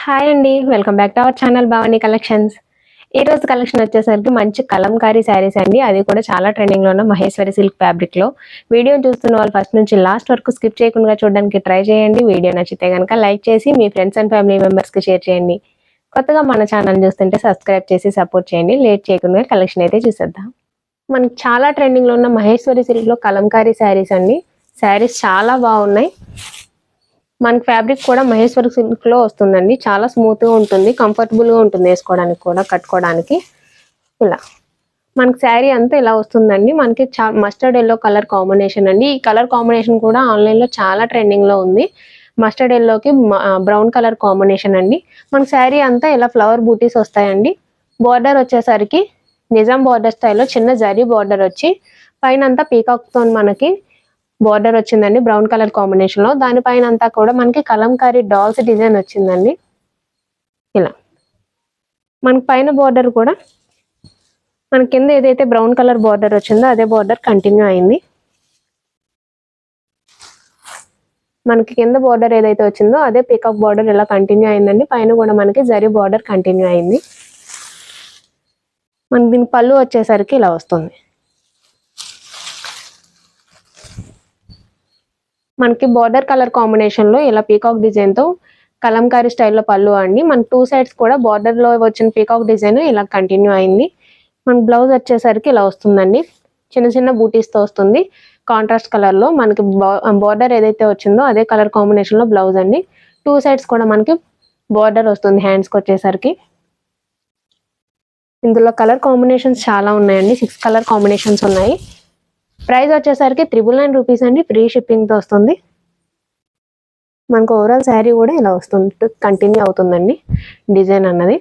Hi అండి, welcome back to our channel Bhavani collections. ఈ రోజు కలెక్షన్ వచ్చేసరికి మంచి కలంకారీ శారీస్ అండి. అది కూడా చాలా ట్రెండింగ్ లో ఉన్న మహేశ్వరి సిల్క్ ఫ్యాబ్రిక్ లో. వీడియో చూస్తున్న వాళ్ళు ఫస్ట్ నుంచి లాస్ట్ వరకు స్కిప్ చేయకుండా చూడడానికి ట్రై చేయండి. వీడియో నచ్చితే కనుక లైక్ చేసి మీ ఫ్రెండ్స్ అండ్ ఫ్యామిలీ మెంబర్స్ కి షేర్ చేయండి. కొత్తగా మన ఛానల్ చూస్తుంటే సబ్స్క్రైబ్ చేసి సపోర్ట్ చేయండి. లేట్ చేయకుండా కలెక్షన్ అయితే చూసేద్దాం. మనకి చాలా ట్రెండింగ్ లో ఉన్న మహేశ్వరి సిల్క్ లో కలంకారీ శారీస్ అండి. శారీస్ చాలా బాగున్నాయి. మనకి ఫ్యాబ్రిక్ కూడా మహేశ్వరి సిల్క్ లో వస్తుందండి. చాలా స్మూత్ గా ఉంటుంది, కంఫర్టబుల్ గా ఉంటుంది వేసుకోవడానికి కూడా, కట్టుకోవడానికి. ఇలా మనకి శారీ అంతా ఇలా వస్తుందండి. మనకి మస్టర్డ్ ఎల్లో కలర్ కాంబినేషన్ అండి. ఈ కలర్ కాంబినేషన్ కూడా ఆన్లైన్ లో చాలా ట్రెండింగ్ లో ఉంది. మస్టర్డ్ ఎల్లోకి బ్రౌన్ కలర్ కాంబినేషన్ అండి. మనకి శారీ అంతా ఇలా ఫ్లవర్ బూటీస్ వస్తాయండి. బార్డర్ వచ్చేసరికి నిజాం బార్డర్ స్టైల్లో చిన్న జరీ బార్డర్ వచ్చి పైన అంతా పీకాక్ తో మనకి బార్డర్ వచ్చిందండి, బ్రౌన్ కలర్ కాంబినేషన్ లో. దానిపైన అంతా కూడా మనకి కలంకారీ డాల్స్ డిజైన్ వచ్చిందండి. ఇలా మనకి పైన బార్డర్ కూడా మన కింద ఏదైతే బ్రౌన్ కలర్ బార్డర్ వచ్చిందో అదే బార్డర్ కంటిన్యూ అయింది. మనకి కింద బార్డర్ ఏదైతే వచ్చిందో అదే పీకాక్ బార్డర్ ఇలా కంటిన్యూ అయిందండి. పైన కూడా మనకి జరీ బార్డర్ కంటిన్యూ అయింది. మనకి దీని పళ్ళు వచ్చేసరికి ఇలా వస్తుంది. మనకి బార్డర్ కలర్ కాంబినేషన్ లో ఇలా పీకాక్ డిజైన్ తో కలంకారీ స్టైల్లో పళ్ళు అండి. మన టూ సైడ్స్ కూడా బార్డర్ లో వచ్చిన పీకాక్ డిజైన్ ఇలా కంటిన్యూ అయింది. మన బ్లౌజ్ వచ్చేసరికి ఇలా వస్తుందండి. చిన్న చిన్న బూటీస్ తో వస్తుంది, కాంట్రాస్ట్ కలర్ లో. మనకి బార్డర్ ఏదైతే వచ్చిందో అదే కలర్ కాంబినేషన్ లో బ్లౌజ్ అండి. టూ సైడ్స్ కూడా మనకి బార్డర్ వస్తుంది హ్యాండ్స్ కి వచ్చేసరికి. ఇందులో కలర్ కాంబినేషన్స్ చాలా ఉన్నాయండి. 6 కలర్ కాంబినేషన్స్ ఉన్నాయి. ప్రైస్ వచ్చేసరికి 999 రూపీస్ అండి. ఫ్రీ షిప్పింగ్ తో వస్తుంది. మనకు ఓవరాల్ శారీ కూడా ఇలా వస్తుంది, కంటిన్యూ అవుతుందండి డిజైన్ అన్నది.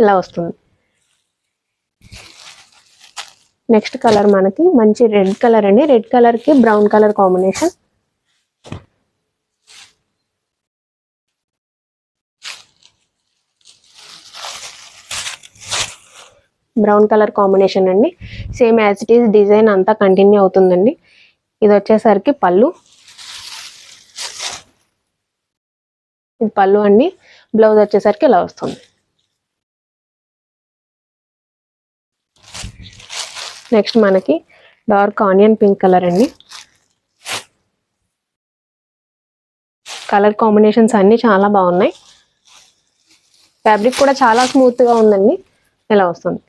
ఇలా వస్తుంది. నెక్స్ట్ కలర్ మనకి మంచి రెడ్ కలర్ అండి. రెడ్ కలర్ కి brown colour combination. Brown colour combination అండి. Same as it is design అంతా కంటిన్యూ అవుతుందండి. ఇది వచ్చేసరికి పళ్ళు. ఇది పళ్ళు అండి. బ్లౌజ్ వచ్చేసరికి ఇలా వస్తుంది. నెక్స్ట్ మనకి డార్క్ ఆనియన్ పింక్ కలర్ అండి. కలర్ కాంబినేషన్స్ అన్ని చాలా బాగున్నాయి. ఫ్యాబ్రిక్ కూడా చాలా స్మూత్ గా ఉందండి. ఇలా వస్తుంది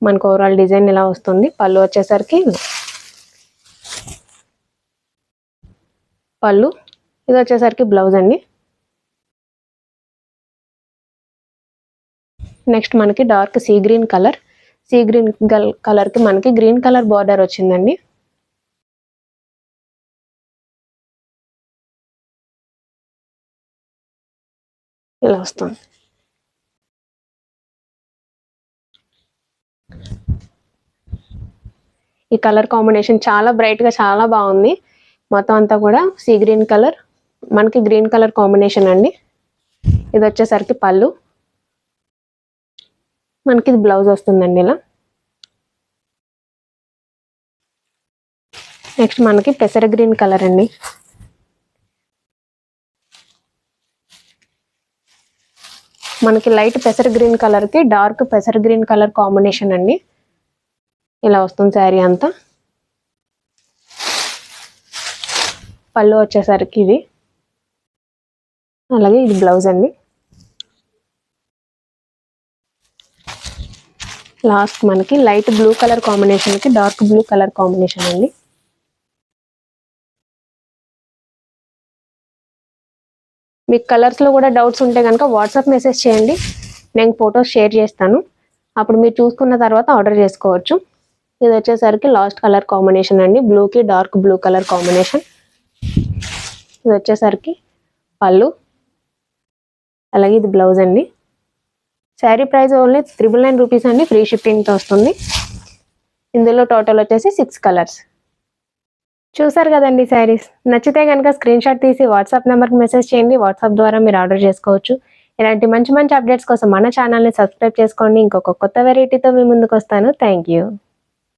మనకు ఓవరాల్ డిజైన్ ఇలా వస్తుంది. పళ్ళు వచ్చేసరికి పళ్ళు. ఇది వచ్చేసరికి బ్లౌజ్ అండి. నెక్స్ట్ మనకి dark sea green colour. Sea green colour కి మనకి గ్రీన్ కలర్ బార్డర్ వచ్చిందండి. ఇలా వస్తుంది. ఈ కలర్ కాంబినేషన్ చాలా బ్రైట్ గా చాలా బాగుంది. మొత్తం అంతా కూడా సీ గ్రీన్ కలర్, మనకి గ్రీన్ కలర్ కాంబినేషన్ అండి. ఇది వచ్చేసరికి పళ్ళు. మనకి ఇది బ్లౌజ్ వస్తుందండి ఇలా. నెక్స్ట్ మనకి పెసర గ్రీన్ కలర్ అండి. మనకి లైట్ పెసర గ్రీన్ కలర్ కి డార్క్ పెసర గ్రీన్ కలర్ కాంబినేషన్ అండి. ఇలా వస్తుంది శారీ అంతా. పళ్ళు వచ్చేసరికి ఇది, అలాగే ఇది బ్లౌజ్ అండి. లాస్ట్ మనకి లైట్ బ్లూ కలర్ కాంబినేషన్ కి డార్క్ బ్లూ కలర్ కాంబినేషన్ అండి. మీకు కలర్స్ లో కూడా డౌట్స్ ఉంటే కనుక వాట్సాప్ మెసేజ్ చేయండి, నేను ఫొటోస్ షేర్ చేస్తాను. అప్పుడు మీరు చూసుకున్న తర్వాత ఆర్డర్ చేసుకోవచ్చు. ఇది వచ్చేసరికి లాస్ట్ కలర్ కాంబినేషన్ అండి. బ్లూకి డార్క్ బ్లూ కలర్ కాంబినేషన్. ఇది వచ్చేసరికి పళ్ళు, అలాగే ఇది బ్లౌజ్ అండి. శారీ ప్రైస్ ఓన్లీ 999 రూపీస్ అండి. ఫ్రీ షిప్పింగ్ తో వస్తుంది. ఇందులో టోటల్ వచ్చేసి 6 కలర్స్. చూసారు కదండి శారీస్. నచ్చితే కనుక స్క్రీన్ షాట్ తీసి వాట్సాప్ నెంబర్కి మెసేజ్ చేయండి. వాట్సాప్ ద్వారా మీరు ఆర్డర్ చేసుకోవచ్చు. ఇలాంటి మంచి మంచి అప్డేట్స్ కోసం మన ఛానల్ని సబ్స్క్రైబ్ చేసుకోండి. ఇంకొక కొత్త వెరైటీతో మీ ముందుకు వస్తాను. Thank you.